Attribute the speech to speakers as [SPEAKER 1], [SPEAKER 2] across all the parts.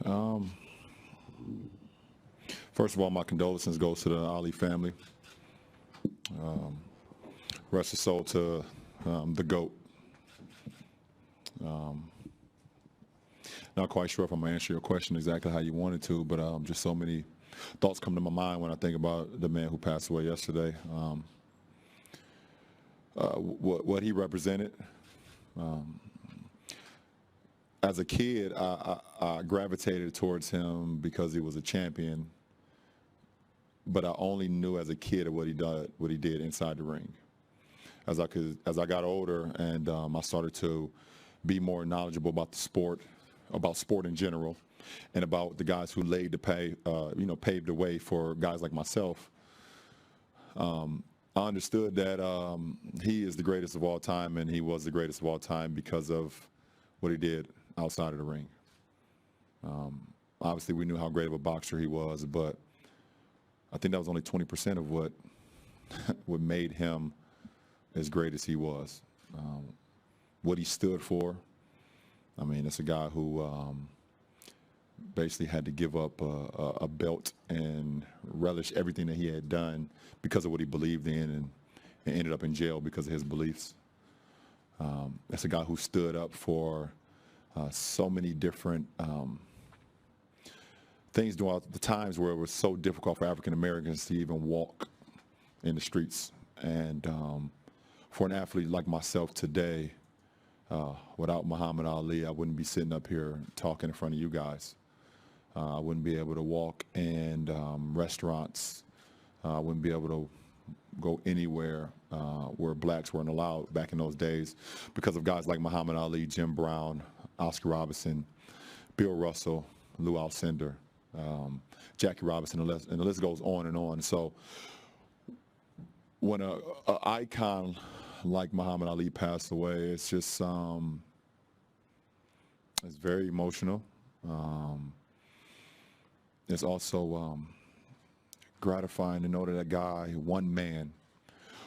[SPEAKER 1] Um, First of all, my condolences goes to the Ali family. Rest his soul to the GOAT. Not quite sure if I'm going to answer your question exactly how you wanted to, but just so many thoughts come to my mind when I think about the man who passed away yesterday. What he represented. As a kid, I gravitated towards him because he was a champion, but I only knew as a kid what he did inside the ring. As I got older and I started to be more knowledgeable about the sport, about sport in general, and about the guys who paved the way for guys like myself. I understood that he is the greatest of all time, and he was the greatest of all time because of what he did outside of the ring. Obviously, we knew how great of a boxer he was, but I think that was only 20% of what made him as great as he was. What he stood for. I mean, it's a guy who basically had to give up a belt and relish everything that he had done because of what he believed in, and ended up in jail because of his beliefs. That's a guy who stood up for so many different things during the times where it was so difficult for African Americans to even walk in the streets. And for an athlete like myself today, without Muhammad Ali, I wouldn't be sitting up here talking in front of you guys. I wouldn't be able to walk in restaurants. I wouldn't be able to go anywhere where blacks weren't allowed back in those days because of guys like Muhammad Ali, Jim Brown, Oscar Robertson, Bill Russell, Lou Alcindor, Jackie Robinson, and the list goes on and on. So when an icon like Muhammad Ali passed away, it's just it's very emotional. It's also gratifying to know that a guy, one man,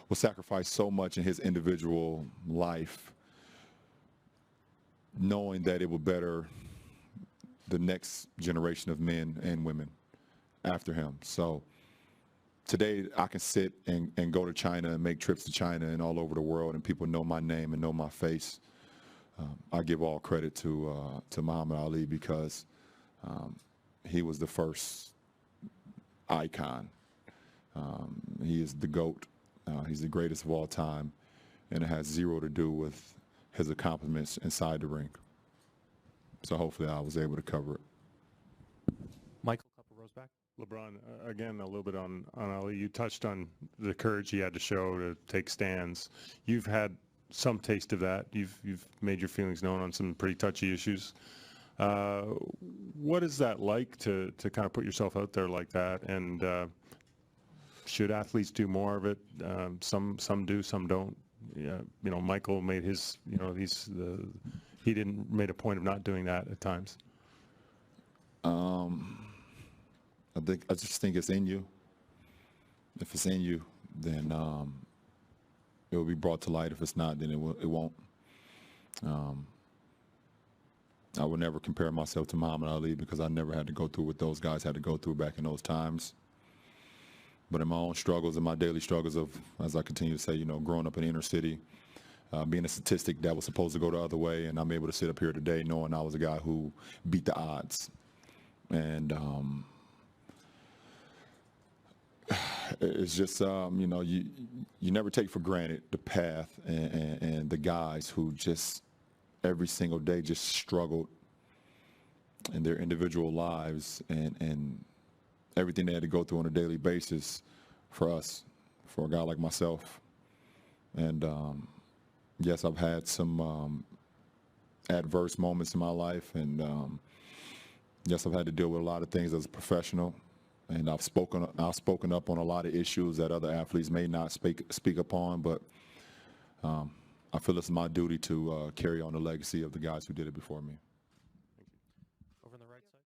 [SPEAKER 1] will sacrifice so much in his individual life, knowing that it will better the next generation of men and women after him. So today I can sit and go to China and make trips to China and all over the world, and people know my name and know my face. I give all credit to Muhammad Ali because he was the first icon. He is the GOAT. He's the greatest of all time, and it has zero to do with his accomplishments inside the ring. So hopefully I was able to cover it.
[SPEAKER 2] Michael, couple rows back. LeBron, again, a little bit on Ali. You touched on the courage he had to show to take stands. You've had some taste of that. You've made your feelings known on some pretty touchy issues. What is that like to kind of put yourself out there like that? And should athletes do more of it? Some do, some don't. Yeah, Michael made his. He made a point of not doing that at times.
[SPEAKER 1] I just think it's in you. If it's in you, then it will be brought to light. If it's not, then it won't. I would never compare myself to Muhammad Ali because I never had to go through what those guys had to go through back in those times. But in my own struggles and my daily struggles of, as I continue to say, growing up in the inner city, being a statistic that was supposed to go the other way, and I'm able to sit up here today knowing I was a guy who beat the odds. And it's just, you never take for granted the path and the guys who just every single day just struggled in their individual lives and everything they had to go through on a daily basis for us, for a guy like myself. And yes, I've had some adverse moments in my life, and yes, I've had to deal with a lot of things as a professional, and I've spoken up on a lot of issues that other athletes may not speak upon, but I feel it's my duty to carry on the legacy of the guys who did it before me.